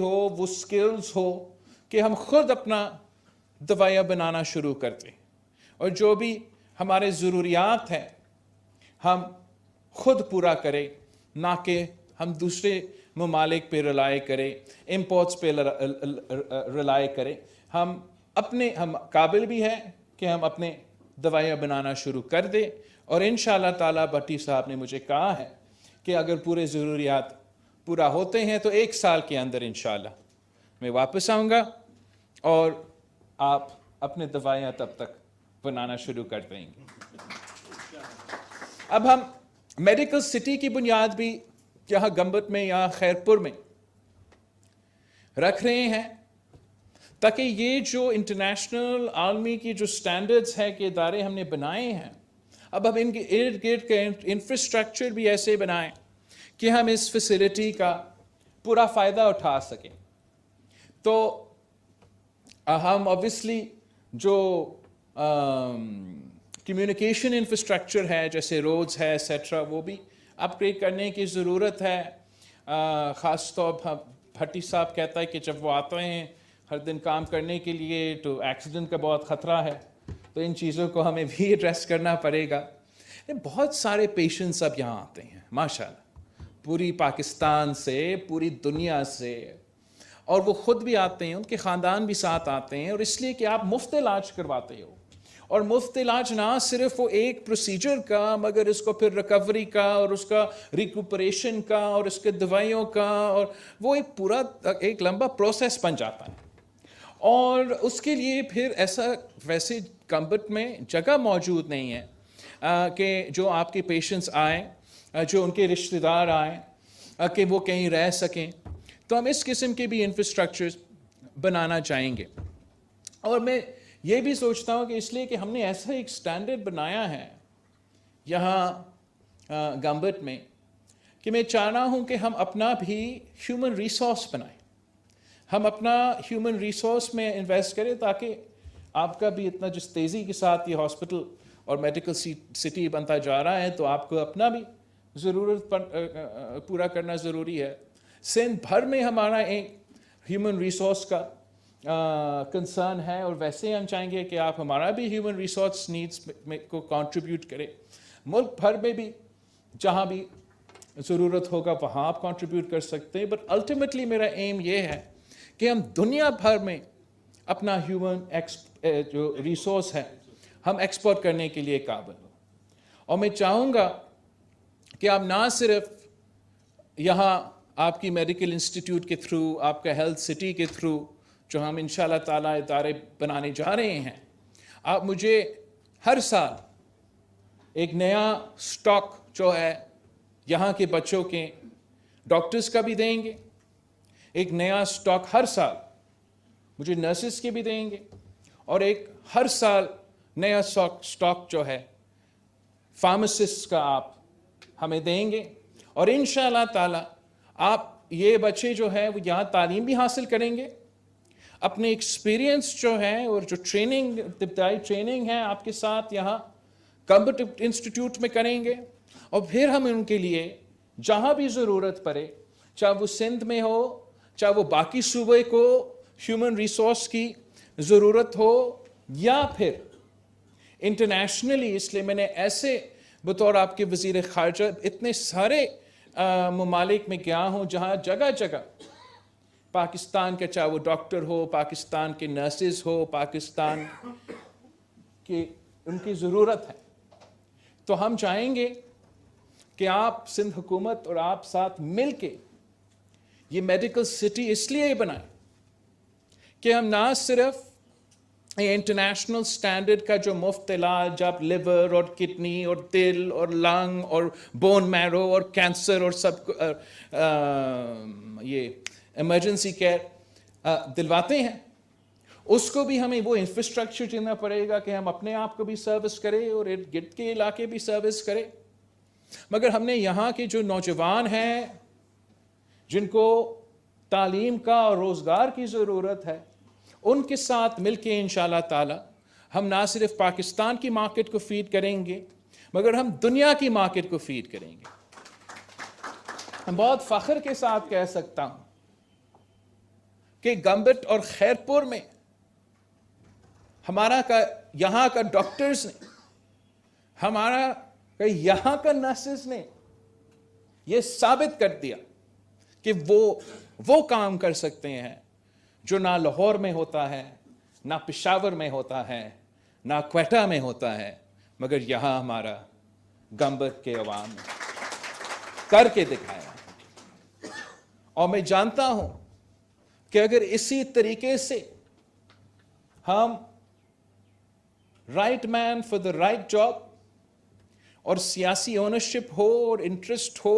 ہو، وہ سکلز ہو کہ ہم خود اپنا دوائیاں بنانا شروع کر دیں، اور جو بھی ہمارے ضروریات ہیں ہم خود پورا کریں، نہ کہ ہم دوسرے ممالک پہ رلائی کریں، امپورٹس پہ رلائی کریں۔ ہم قابل بھی ہیں کہ ہم اپنے دوائیاں بنانا شروع کر دیں، اور انشاءاللہ تعالیٰ بھٹی صاحب نے مجھے کہا ہے کہ اگر پورے ضروریات پورا ہوتے ہیں تو 1 سال کے اندر انشاءاللہ میں واپس آؤں گا، اور آپ اپنے دوائیاں تب تک بنانا شروع کر دیں گے۔ اب ہم میڈیکل سٹی کی بنیاد بھی یہاں گمبت میں یا خیرپور میں رکھ رہے ہیں، تاکہ یہ جو انٹرنیشنل عالمی کی جو سٹینڈرڈز ہیں کہ ادارے ہم نے بنائے ہیں، اب ہم ان کے ارد گرد کے انفراسٹرکچر بھی ایسے بنائیں کہ ہم اس فیسلٹی کا پورا فائدہ اٹھا سکیں۔ تو ہم اوبیسلی جو کمیونیکیشن انفراسٹرکچر ہے، جیسے روڈز ہے ایٹسٹرا، وہ بھی اپ گریڈ کرنے کی ضرورت ہے۔ خاص طور پر بھٹی صاحب کہتا ہے کہ جب وہ آتے ہیں ہر دن کام کرنے کے لیے تو ایکسیڈنٹ کا بہت خطرہ ہے، تو ان چیزوں کو ہمیں بھی ایڈریس کرنا پڑے گا۔ بہت سارے پیشنٹس اب یہاں آتے ہیں ماشاءاللہ، پوری پاکستان سے، پوری دنیا سے، اور وہ خود بھی آتے ہیں، ان کے خاندان بھی ساتھ آتے ہیں، اور اس لیے کہ آپ مفت علاج کرواتے ہو، اور مفت علاج نہ صرف وہ ایک پروسیجر کا، مگر اس کو پھر ریکوری کا، اور اس کا ریکوپریشن کا، اور اس کے دوائیوں کا، اور وہ ایک پورا ایک لمبا پروسیس بن جاتا ہے۔ اور اس کے لیے پھر ویسے گمبت میں جگہ موجود نہیں ہے کہ جو آپ کے پیشنٹس آئیں، جو ان کے رشتہ دار آئیں، کہ وہ کہیں رہ سکیں۔ تو ہم اس قسم کے بھی انفراسٹرکچر بنانا چاہیں گے۔ اور میں یہ بھی سوچتا ہوں کہ اس لیے کہ ہم نے ایسا ایک سٹینڈرڈ بنایا ہے یہاں گمبت میں، کہ میں چاہ رہا ہوں کہ ہم اپنا بھی ہیومن ریسورس بنائیں، ہم اپنا ہیومن ریسورس میں انویسٹ کریں، تاکہ آپ کا بھی اتنا جس تیزی کے ساتھ یہ ہاسپٹل اور میڈیکل سٹی بنتا جا رہا ہے، تو آپ کو اپنا بھی ضرورت پورا کرنا ضروری ہے۔ سندھ بھر میں ہمارا ایک ہیومن ریسورس کا کنسرن ہے، اور ویسے ہم چاہیں گے کہ آپ ہمارا بھی ہیومن ریسورس نیڈس کو کنٹریبیوٹ کریں۔ ملک بھر میں بھی جہاں بھی ضرورت ہوگا وہاں آپ کنٹریبیوٹ کر سکتے ہیں، بٹ الٹیمیٹلی میرا ایم یہ ہے کہ ہم دنیا بھر میں اپنا ہیومن جو ریسورس ہے ہم ایکسپورٹ کرنے کے لیے قابل ہوں۔ اور میں چاہوں گا کہ آپ نہ صرف یہاں آپ کی میڈیکل انسٹیٹیوٹ کے تھرو، آپ کا ہیلتھ سٹی کے تھرو جو ہم انشاءاللہ تعالیٰ ادارے بنانے جا رہے ہیں، آپ مجھے ہر سال ایک نیا سٹاک جو ہے یہاں کے بچوں کے ڈاکٹرز کا بھی دیں گے، ایک نیا سٹاک ہر سال مجھے نرسز کے بھی دیں گے، اور ایک ہر سال نیا سٹاک جو ہے فارماسسٹ کا آپ ہمیں دیں گے۔ اور انشاءاللہ تعالیٰ آپ یہ بچے جو ہے وہ یہاں تعلیم بھی حاصل کریں گے، اپنے ایکسپیرینس جو ہے اور جو ٹریننگ، ابتدائی ٹریننگ ہے آپ کے ساتھ یہاں گمبت انسٹیٹیوٹ میں کریں گے، اور پھر ہم ان کے لیے جہاں بھی ضرورت پڑے، چاہے وہ سندھ میں ہو، چاہے وہ باقی صوبے کو ہیومن ریسورس کی ضرورت ہو، یا پھر انٹرنیشنلی، اس لیے میں نے ایسے بطور آپ کے وزیر خارجہ اتنے سارے ممالک میں گیا ہوں جہاں جگہ جگہ پاکستان کے، چاہے وہ ڈاکٹر ہو، پاکستان کے نرسز ہو، پاکستان کی ان کی ضرورت ہے۔ تو ہم چاہیں گے کہ آپ سندھ حکومت اور آپ ساتھ مل کے یہ میڈیکل سٹی اس لیے بنائیں کہ ہم نہ صرف انٹرنیشنل سٹینڈرڈ کا جو مفت علاج، اب لیور اور کڈنی اور دل اور لنگ اور بون میرو اور کینسر اور سب یہ ایمرجنسی کیئر دلواتے ہیں، اس کو بھی ہمیں وہ انفراسٹرکچر دینا پڑے گا کہ ہم اپنے آپ کو بھی سروس کریں اور ارد گرد کے علاقے بھی سروس کریں۔ مگر ہم نے یہاں کے جو نوجوان ہیں جن کو تعلیم کا اور روزگار کی ضرورت ہے، ان کے ساتھ مل کے انشاءاللہ تعالی ہم نہ صرف پاکستان کی مارکیٹ کو فیڈ کریں گے، مگر ہم دنیا کی مارکیٹ کو فیڈ کریں گے۔ میں بہت فخر کے ساتھ کہہ سکتا ہوں کہ گمبٹ اور خیرپور میں یہاں کا ڈاکٹرز نے، ہمارا یہاں کا نرسز نے یہ ثابت کر دیا کہ وہ کام کر سکتے ہیں جو نہ لاہور میں ہوتا ہے، نہ پشاور میں ہوتا ہے، نہ کوئٹہ میں ہوتا ہے، مگر یہاں ہمارا گمبٹ کے عوام نے کر کے دکھایا۔ اور میں جانتا ہوں کہ اگر اسی طریقے سے ہم right man for the right job اور سیاسی اونرشپ ہو اور انٹرسٹ ہو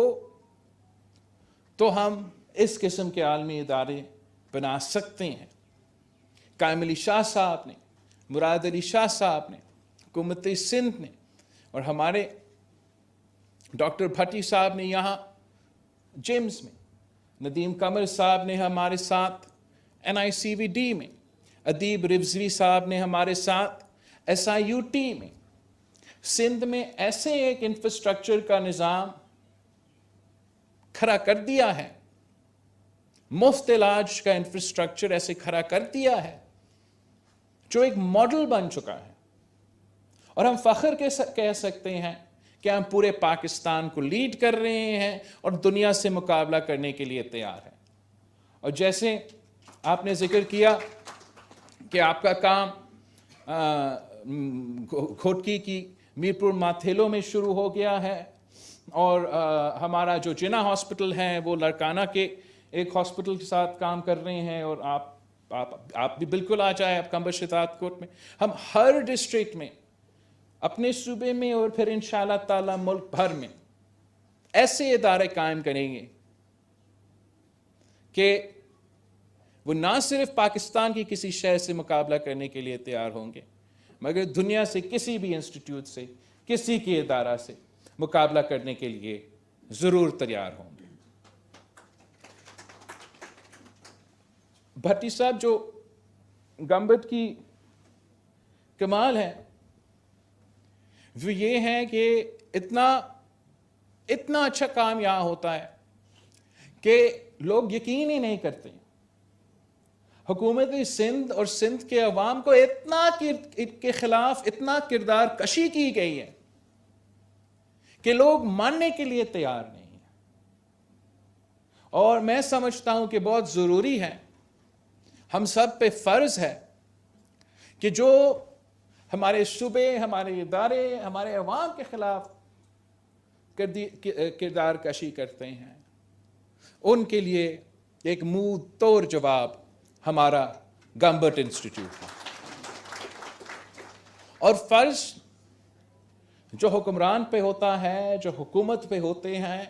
تو ہم اس قسم کے عالمی ادارے بنا سکتے ہیں۔ قائم علی شاہ صاحب نے، مراد علی شاہ صاحب نے، حکومت سندھ نے، اور ہمارے ڈاکٹر بھٹی صاحب نے یہاں جیمز میں، ندیم قمر صاحب نے ہمارے ساتھ NICVD میں، ادیب رضوی صاحب نے ہمارے ساتھ SIUT میں، سندھ میں ایسے ایک انفراسٹرکچر کا نظام کھڑا کر دیا ہے، مفت علاج کا انفراسٹرکچر ایسے کھڑا کر دیا ہے جو ایک ماڈل بن چکا ہے، اور ہم فخر کہہ سکتے ہیں کہ ہم پورے پاکستان کو لیڈ کر رہے ہیں اور دنیا سے مقابلہ کرنے کے لیے تیار ہیں۔ اور جیسے آپ نے ذکر کیا کہ آپ کا کام کھوٹکی کی میرپور ماتھیلو میں شروع ہو گیا ہے، اور ہمارا جو جنا ہاسپٹل ہے وہ لڑکانہ کے ایک ہاسپٹل کے ساتھ کام کر رہے ہیں، اور آپ بھی بالکل آ جائیں، آپ کمبر شتات کوٹ میں۔ ہم ہر ڈسٹرکٹ میں، اپنے صوبے میں اور پھر انشاءاللہ تعالی ملک بھر میں ایسے ادارے قائم کریں گے کہ وہ نہ صرف پاکستان کی کسی شہر سے مقابلہ کرنے کے لیے تیار ہوں گے، مگر دنیا سے کسی بھی انسٹیٹیوٹ سے، کسی کے ادارہ سے مقابلہ کرنے کے لیے ضرور تیار ہوں گے۔ بھٹی صاحب، جو گمبٹ کی کمال ہے وہ یہ ہے کہ اتنا اچھا کام یہاں ہوتا ہے کہ لوگ یقین ہی نہیں کرتے۔ حکومت سندھ اور سندھ کے عوام کو کے خلاف اتنا کردار کشی کی گئی ہے کہ لوگ ماننے کے لیے تیار نہیں ہیں۔ اور میں سمجھتا ہوں کہ بہت ضروری ہے، ہم سب پہ فرض ہے کہ جو ہمارے صوبے، ہمارے ادارے، ہمارے عوام کے خلاف کردار کشی کرتے ہیں، ان کے لیے ایک منہ توڑ جواب ہمارا گمبٹ انسٹیٹیوٹ ہے۔ اور فرض جو حکمران پہ ہوتا ہے، جو حکومت پہ ہوتے ہیں،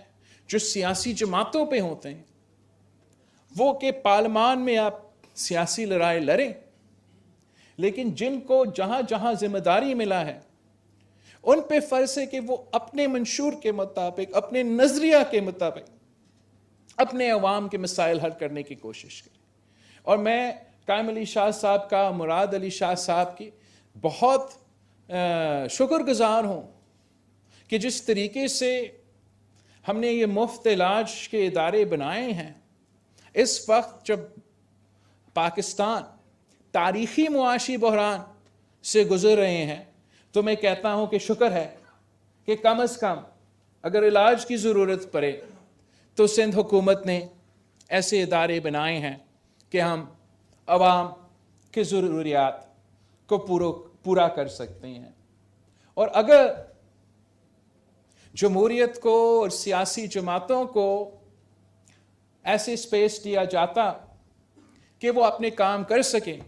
جو سیاسی جماعتوں پہ ہوتے ہیں، وہ کہ پارلیمان میں آپ سیاسی لڑائی لڑیں، لیکن جن کو جہاں جہاں ذمہ داری ملا ہے ان پہ فرض ہے کہ وہ اپنے منشور کے مطابق، اپنے نظریہ کے مطابق اپنے عوام کے مسائل حل کرنے کی کوشش کریں۔ اور میں قائم علی شاہ صاحب کا، مراد علی شاہ صاحب کی بہت شکر گزار ہوں کہ جس طریقے سے ہم نے یہ مفت علاج کے ادارے بنائے ہیں۔ اس وقت جب پاکستان تاریخی معاشی بحران سے گزر رہے ہیں تو میں کہتا ہوں کہ شکر ہے کہ کم از کم اگر علاج کی ضرورت پڑے تو سندھ حکومت نے ایسے ادارے بنائے ہیں کہ ہم عوام کی ضروریات کو پورا کر سکتے ہیں۔ اور اگر جمہوریت کو اور سیاسی جماعتوں کو ایسے اسپیس دیا جاتا کہ وہ اپنے کام کر سکیں،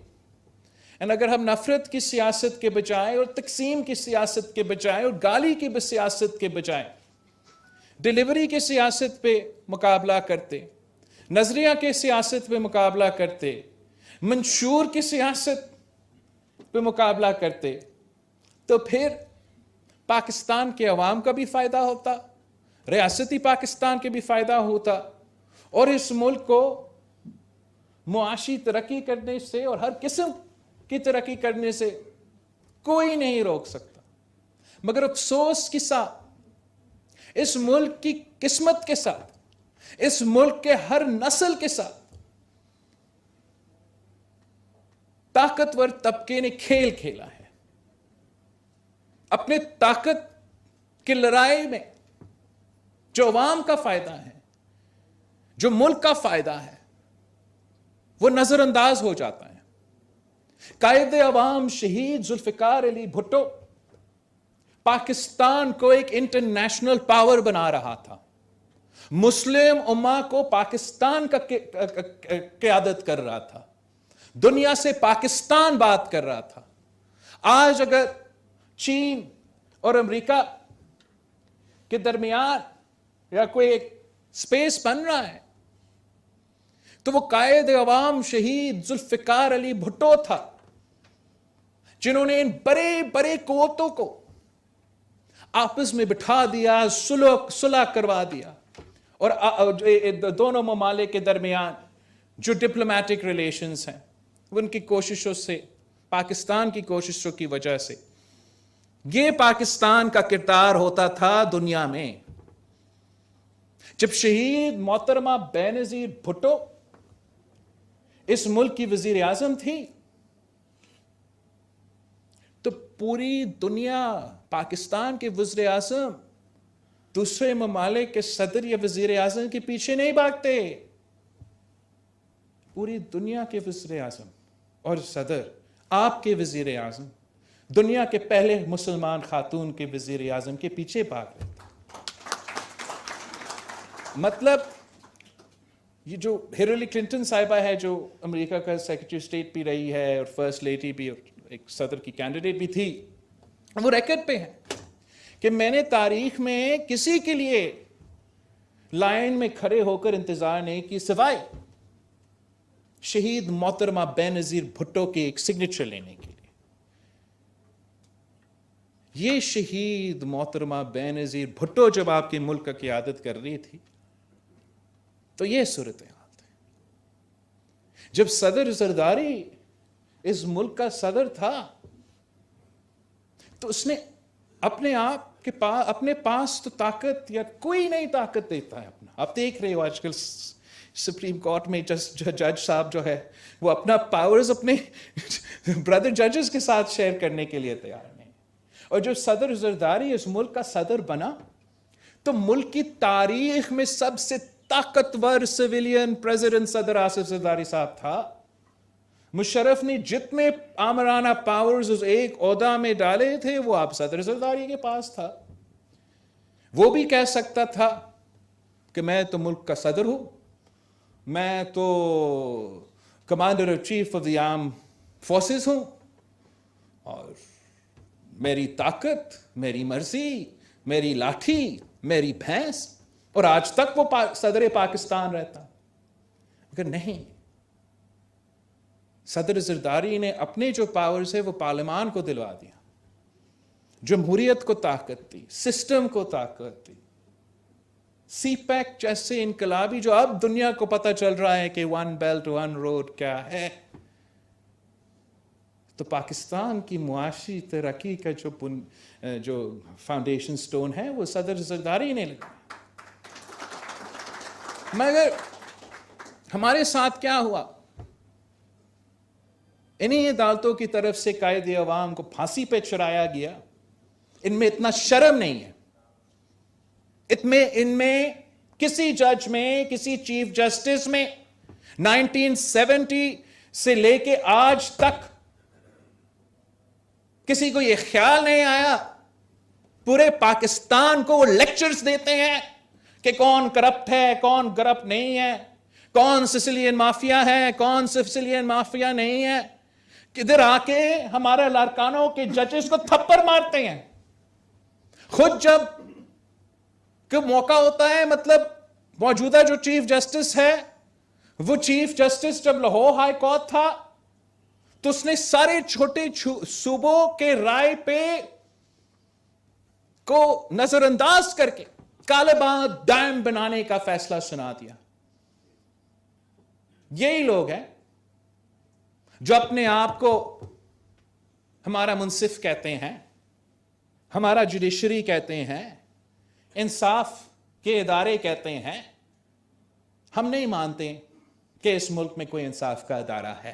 اگر ہم نفرت کی سیاست کے بجائے اور تقسیم کی سیاست کے بجائے اور گالی کی سیاست کے بجائے ڈیلیوری کی سیاست پہ مقابلہ کرتے، نظریہ کے سیاست پہ مقابلہ کرتے، منشور کی سیاست پہ مقابلہ کرتے، تو پھر پاکستان کے عوام کا بھی فائدہ ہوتا، ریاستی پاکستان کے بھی فائدہ ہوتا، اور اس ملک کو معاشی ترقی کرنے سے اور ہر قسم کی ترقی کرنے سے کوئی نہیں روک سکتا۔ مگر افسوس کے ساتھ، اس ملک کی قسمت کے ساتھ، اس ملک کے ہر نسل کے ساتھ طاقتور طبقے نے کھیل کھیلا ہے اپنے طاقت کی لڑائی میں. جو عوام کا فائدہ ہے, جو ملک کا فائدہ ہے, وہ نظر انداز ہو جاتا ہے. قائد عوام شہید ذوالفقار علی بھٹو پاکستان کو ایک انٹرنیشنل پاور بنا رہا تھا, مسلم امہ کو پاکستان کا قیادت کر رہا تھا, دنیا سے پاکستان بات کر رہا تھا. آج اگر چین اور امریکہ کے درمیان یا کوئی ایک سپیس بن رہا ہے تو وہ قائد عوام شہید ذوالفقار علی بھٹو تھا, جنہوں نے ان بڑے بڑے قوتوں کو آپس میں بٹھا دیا, صلح کروا دیا, اور دونوں ممالک کے درمیان جو ڈپلومیٹک ریلیشنز ہیں ان کی کوششوں سے, پاکستان کی کوششوں کی وجہ سے یہ پاکستان کا کردار ہوتا تھا دنیا میں. جب شہید محترمہ بینظیر بھٹو اس ملک کی وزیر اعظم تھی تو پوری دنیا پاکستان کے وزیر اعظم دوسرے ممالک کے صدر یا وزیر اعظم کے پیچھے نہیں بھاگتے. پوری دنیا کے وزیر اعظم اور صدر, آپ کے وزیر اعظم, دنیا کے پہلے مسلمان خاتون کے وزیر اعظم کے پیچھے بھاگ رہے تھے. مطلب یہ جو ہیلری کلنٹن صاحبہ ہے, جو امریکہ کا سیکرٹری اسٹیٹ بھی رہی ہے اور فرسٹ لیڈی بھی اور ایک صدر کی کینڈیڈیٹ بھی تھی, وہ ریکارڈ پہ ہے کہ میں نے تاریخ میں کسی کے لیے لائن میں کھڑے ہو کر انتظار نہیں کی سوائے شہید محترمہ بینظیر بھٹو کے ایک سگنیچر لینے کے لیے. یہ شہید محترمہ بینظیر بھٹو جب آپ کے ملک کا قیادت کر رہی تھی تو یہ صورتحال تھی. جب صدر زرداری اس ملک کا صدر تھا تو اس نے اپنے آپ کے پاس, اپنے پاس تو طاقت یا کوئی نہیں طاقت دیتا ہے اپنا. آپ دیکھ رہے ہو آج کل سپریم کورٹ میں جج صاحب جو ہے وہ اپنا پاورز اپنے برادر ججز کے ساتھ شیئر کرنے کے لیے تیار نہیں. اور جو صدر زرداری اس ملک کا صدر بنا تو ملک کی تاریخ میں سب سے طاقتور سویلین پریزیڈنٹ صدر آصف زرداری صاحب تھا. مشرف نے جتنے آمرانہ پاورز اس ایک عہدہ میں ڈالے تھے وہ آپ صدر زرداری کے پاس تھا. وہ بھی کہہ سکتا تھا کہ میں تو ملک کا صدر ہوں, میں تو commander of chief of the arm forces ہوں, اور میری طاقت, میری مرضی, میری لاٹھی, میری بھینس, اور آج تک وہ صدر پاکستان رہتا. مگر نہیں, صدر زرداری نے اپنے جو پاورز ہے وہ پارلیمان کو دلوا دیا, جمہوریت کو طاقت دی, سسٹم کو طاقت دی. سی پیک جیسے انقلابی جو اب دنیا کو پتہ چل رہا ہے کہ ون بیلٹ ون روڈ کیا ہے, تو پاکستان کی معاشی ترقی کا جو فاؤنڈیشن سٹون ہے وہ صدر زرداری نے لگایا. مگر ہمارے ساتھ کیا ہوا, انہی عدالتوں کی طرف سے قائد عوام کو پھانسی پہ چڑھایا گیا. ان میں اتنا شرم نہیں ہے, ان میں کسی جج میں, کسی چیف جسٹس میں 1970 سے لے کے آج تک کسی کو یہ خیال نہیں آیا. پورے پاکستان کو وہ لیکچرز دیتے ہیں کہ کون کرپٹ ہے, کون کرپٹ نہیں ہے, کون سسیلین مافیا ہے, کون سسیلین مافیا نہیں ہے. کدھر آ کے ہمارے لارکانوں کے ججز کو تھپڑ مارتے ہیں. خود جب کہ موقع ہوتا ہے, مطلب موجودہ جو چیف جسٹس ہے, وہ چیف جسٹس جب لاہور ہائی کورٹ تھا تو اس نے سارے چھوٹے صوبوں کے رائے پہ کو نظر انداز کر کے کالاباغ ڈیم بنانے کا فیصلہ سنا دیا. یہی لوگ ہیں جو اپنے آپ کو ہمارا منصف کہتے ہیں, ہمارا جوڈیشری کہتے ہیں, انصاف کے ادارے کہتے ہیں. ہم نہیں مانتے کہ اس ملک میں کوئی انصاف کا ادارہ ہے.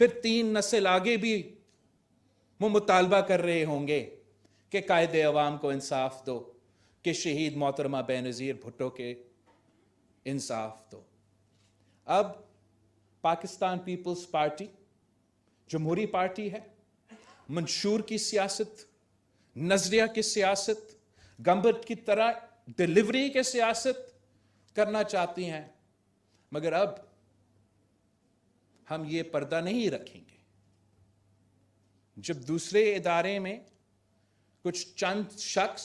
پھر 3 نسل آگے بھی وہ مطالبہ کر رہے ہوں گے کہ قائد عوام کو انصاف دو، کہ شہید محترمہ بینظیر بھٹو کے انصاف دو۔ اب پاکستان پیپلز پارٹی جمہوری پارٹی ہے، منشور کی سیاست، نظریہ کی سیاست، گمبت کی طرح ڈیلیوری کی سیاست کرنا چاہتی ہیں، مگر اب ہم یہ پردہ نہیں رکھیں گے۔ جب دوسرے ادارے میں کچھ چند شخص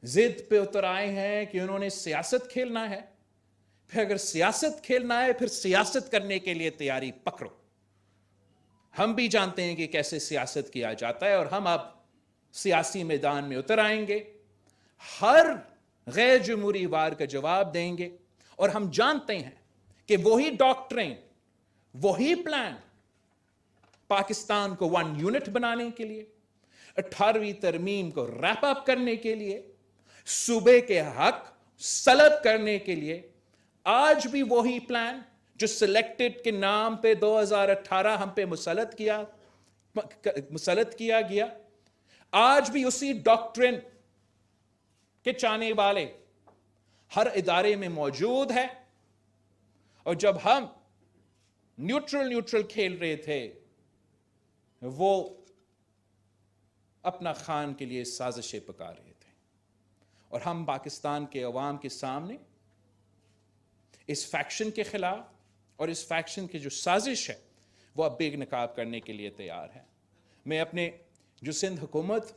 ضد پہ اتر آئے ہیں کہ انہوں نے سیاست کھیلنا ہے، پھر اگر سیاست کھیلنا ہے پھر سیاست کرنے کے لیے تیاری پکڑو۔ ہم بھی جانتے ہیں کہ کیسے سیاست کیا جاتا ہے، اور ہم اب سیاسی میدان میں اتر آئیں گے، ہر غیر جمہوری وار کا جواب دیں گے، اور ہم جانتے ہیں کہ وہی ڈاکٹرین، وہی پلان پاکستان کو 1 یونٹ بنانے کے لیے، 18ویں ترمیم کو ریپ اپ کرنے کے لیے، صوبے کے حق سلب کرنے کے لیے، آج بھی وہی پلان جو سلیکٹڈ کے نام پہ 2018 ہم پہ مسلط کیا گیا، آج بھی اسی ڈاکٹرین کے چاہنے والے ہر ادارے میں موجود ہے۔ اور جب ہم نیوٹرل کھیل رہے تھے، وہ اپنا خان کے لیے سازشیں پکا رہے تھے، اور ہم پاکستان کے عوام کے سامنے اس فیکشن کے خلاف اور اس فیکشن کی جو سازش ہے وہ اب بے نقاب کرنے کے لیے تیار ہے۔ میں اپنے جو سندھ حکومت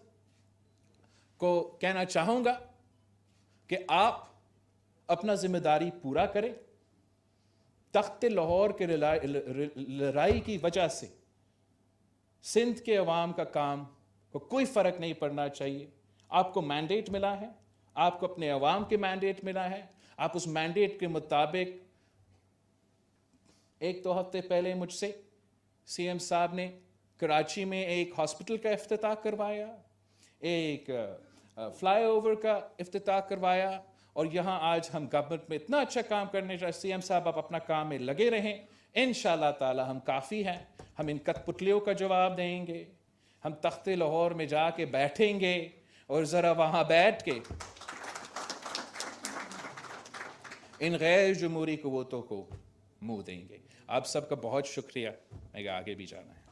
کو کہنا چاہوں گا کہ آپ اپنا ذمہ داری پورا کریں۔ تخت لاہور کے لڑائی کی وجہ سے سندھ کے عوام کا کام کو کوئی فرق نہیں پڑنا چاہیے۔ آپ کو مینڈیٹ ملا ہے، آپ کو اپنے عوام کے مینڈیٹ ملا ہے، آپ اس مینڈیٹ کے مطابق 1-2 ہفتے پہلے مجھ سے سی ایم صاحب نے کراچی میں ایک ہاسپٹل کا افتتاح کروایا، ایک فلائی اوور کا افتتاح کروایا، اور یہاں آج ہم گورنمنٹ میں اتنا اچھا کام کرنے چاہتے۔ سی ایم صاحب آپ اپنا کام میں لگے رہیں، انشاءاللہ تعالی ہم کافی ہیں، ہم ان کت پتلیوں کا جواب دیں گے، ہم تخت لاہور میں جا کے بیٹھیں گے اور ذرا وہاں بیٹھ کے ان غیر جمہوری قوتوں کو منہ دیں گے۔ آپ سب کا بہت شکریہ، میں آگے بھی جانا ہے۔